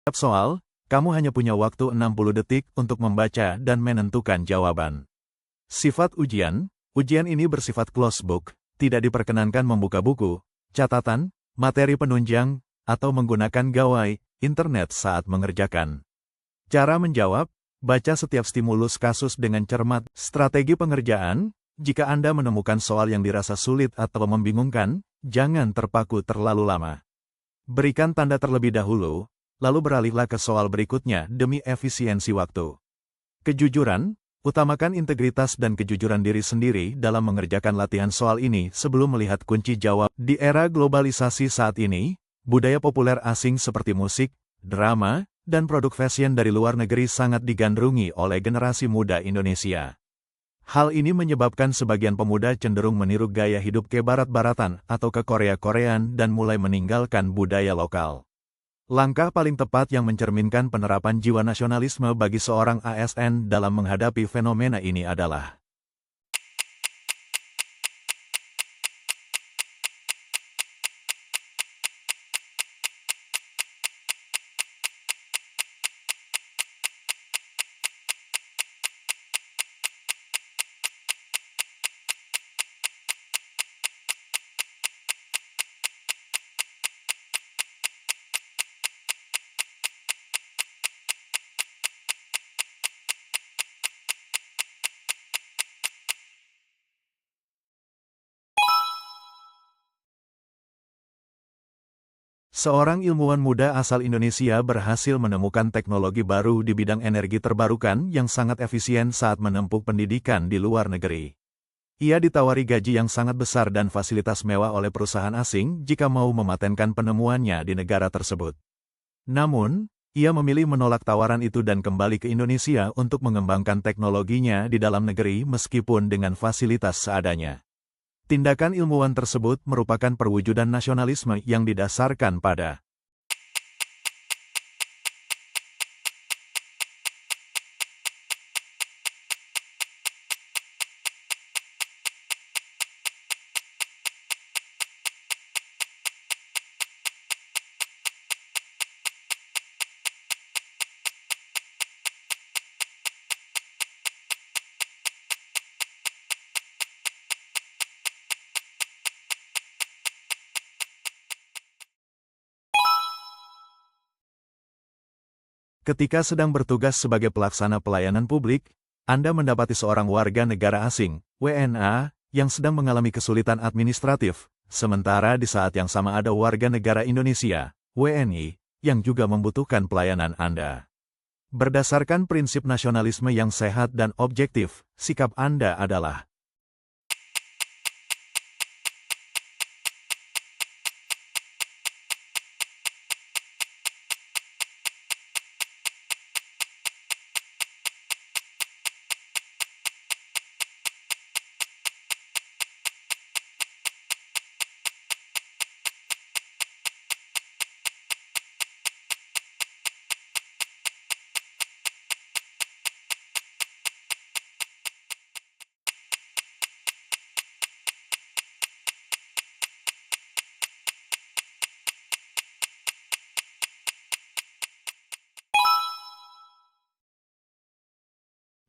Setiap soal, kamu hanya punya waktu 60 detik untuk membaca dan menentukan jawaban. Sifat ujian, ujian ini bersifat closed book, tidak diperkenankan membuka buku, catatan, materi penunjang, atau menggunakan gawai internet saat mengerjakan. Cara menjawab, baca setiap stimulus kasus dengan cermat. Strategi pengerjaan, jika Anda menemukan soal yang dirasa sulit atau membingungkan, jangan terpaku terlalu lama. Berikan tanda terlebih dahulu, lalu beralihlah ke soal berikutnya demi efisiensi waktu. Kejujuran, utamakan integritas dan kejujuran diri sendiri dalam mengerjakan latihan soal ini sebelum melihat kunci jawab. Di era globalisasi saat ini, budaya populer asing seperti musik, drama, dan produk fashion dari luar negeri sangat digandrungi oleh generasi muda Indonesia. Hal ini menyebabkan sebagian pemuda cenderung meniru gaya hidup ke barat-baratan atau ke Korea-Koreaan dan mulai meninggalkan budaya lokal. Langkah paling tepat yang mencerminkan penerapan jiwa nasionalisme bagi seorang ASN dalam menghadapi fenomena ini adalah seorang ilmuwan muda asal Indonesia berhasil menemukan teknologi baru di bidang energi terbarukan yang sangat efisien saat menempuh pendidikan di luar negeri. Ia ditawari gaji yang sangat besar dan fasilitas mewah oleh perusahaan asing jika mau mematenkan penemuannya di negara tersebut. Namun, ia memilih menolak tawaran itu dan kembali ke Indonesia untuk mengembangkan teknologinya di dalam negeri meskipun dengan fasilitas seadanya. Tindakan ilmuwan tersebut merupakan perwujudan nasionalisme yang didasarkan pada ketika sedang bertugas sebagai pelaksana pelayanan publik, Anda mendapati seorang warga negara asing, WNA, yang sedang mengalami kesulitan administratif, sementara di saat yang sama ada warga negara Indonesia, WNI, yang juga membutuhkan pelayanan Anda. Berdasarkan prinsip nasionalisme yang sehat dan objektif, sikap Anda adalah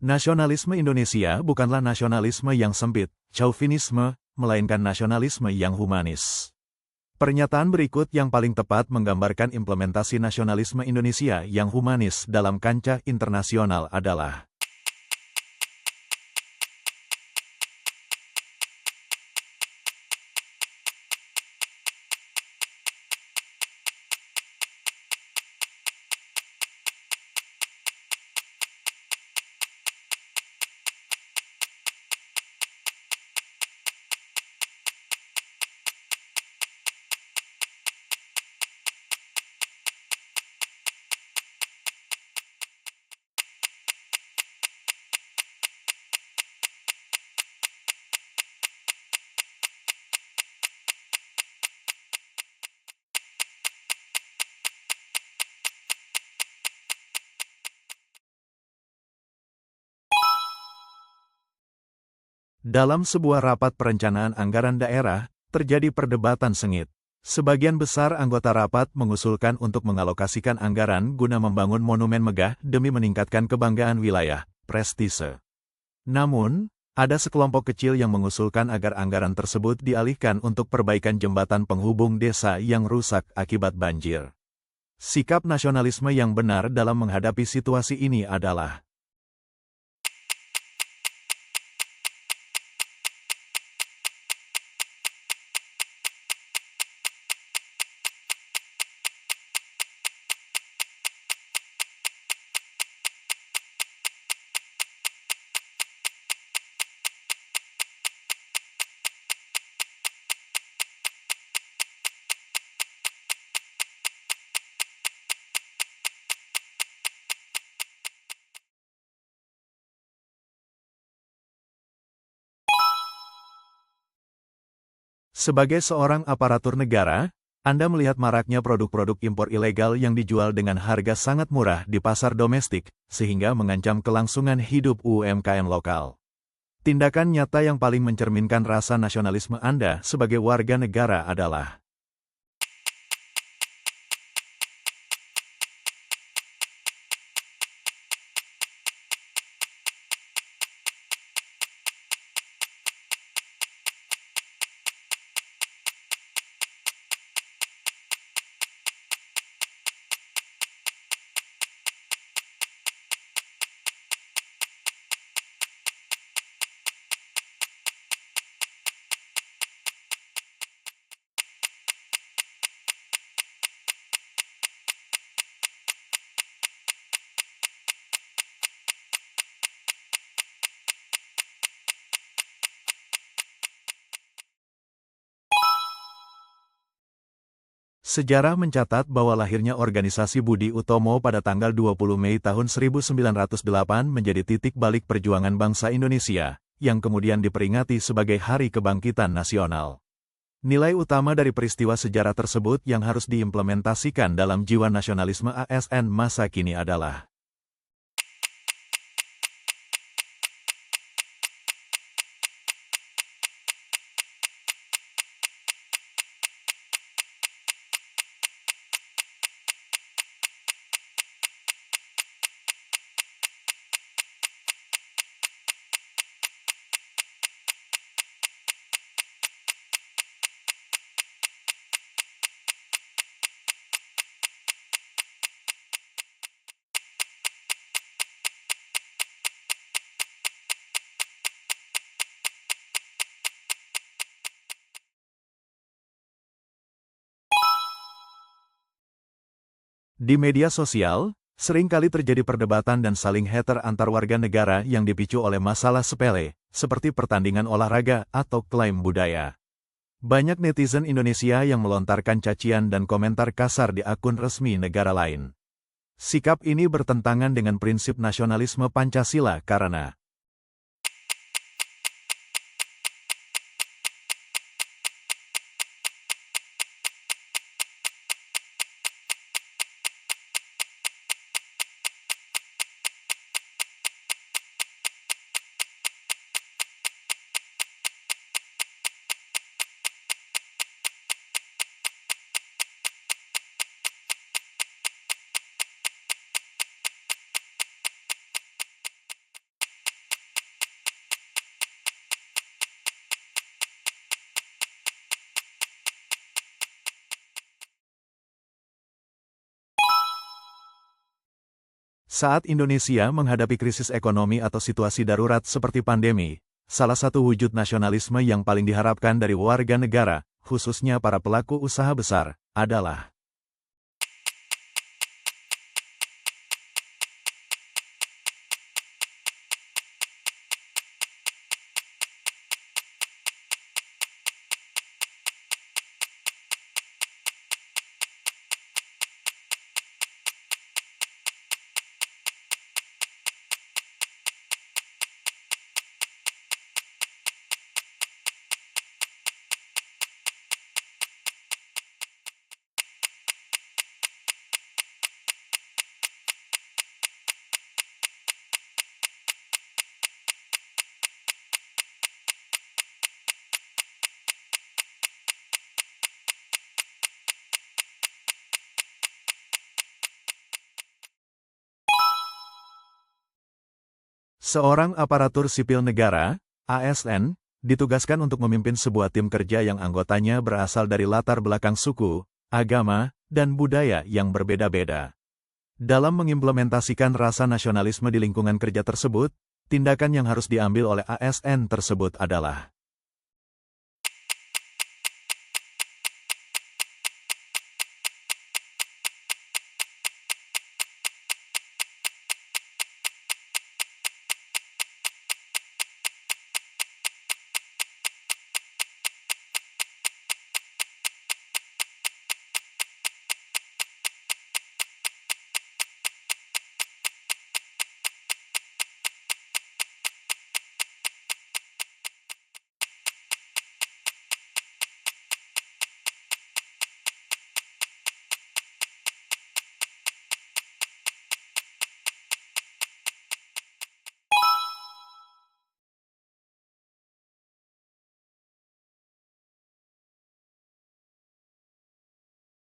nasionalisme Indonesia bukanlah nasionalisme yang sempit, chauvinisme, melainkan nasionalisme yang humanis. Pernyataan berikut yang paling tepat menggambarkan implementasi nasionalisme Indonesia yang humanis dalam kancah internasional adalah dalam sebuah rapat perencanaan anggaran daerah, terjadi perdebatan sengit. Sebagian besar anggota rapat mengusulkan untuk mengalokasikan anggaran guna membangun monumen megah demi meningkatkan kebanggaan wilayah, prestise. Namun, ada sekelompok kecil yang mengusulkan agar anggaran tersebut dialihkan untuk perbaikan jembatan penghubung desa yang rusak akibat banjir. Sikap nasionalisme yang benar dalam menghadapi situasi ini adalah sebagai seorang aparatur negara, Anda melihat maraknya produk-produk impor ilegal yang dijual dengan harga sangat murah di pasar domestik, sehingga mengancam kelangsungan hidup UMKM lokal. Tindakan nyata yang paling mencerminkan rasa nasionalisme Anda sebagai warga negara adalah sejarah mencatat bahwa lahirnya organisasi Budi Utomo pada tanggal 20 Mei tahun 1908 menjadi titik balik perjuangan bangsa Indonesia, yang kemudian diperingati sebagai Hari Kebangkitan Nasional. Nilai utama dari peristiwa sejarah tersebut yang harus diimplementasikan dalam jiwa nasionalisme ASN masa kini adalah di media sosial, seringkali terjadi perdebatan dan saling hater antar warga negara yang dipicu oleh masalah sepele, seperti pertandingan olahraga atau klaim budaya. Banyak netizen Indonesia yang melontarkan cacian dan komentar kasar di akun resmi negara lain. Sikap ini bertentangan dengan prinsip nasionalisme Pancasila karena saat Indonesia menghadapi krisis ekonomi atau situasi darurat seperti pandemi, salah satu wujud nasionalisme yang paling diharapkan dari warga negara, khususnya para pelaku usaha besar, adalah Seorang aparatur sipil negara, ASN, ditugaskan untuk memimpin sebuah tim kerja yang anggotanya berasal dari latar belakang suku, agama, dan budaya yang berbeda-beda. Dalam mengimplementasikan rasa nasionalisme di lingkungan kerja tersebut, tindakan yang harus diambil oleh ASN tersebut adalah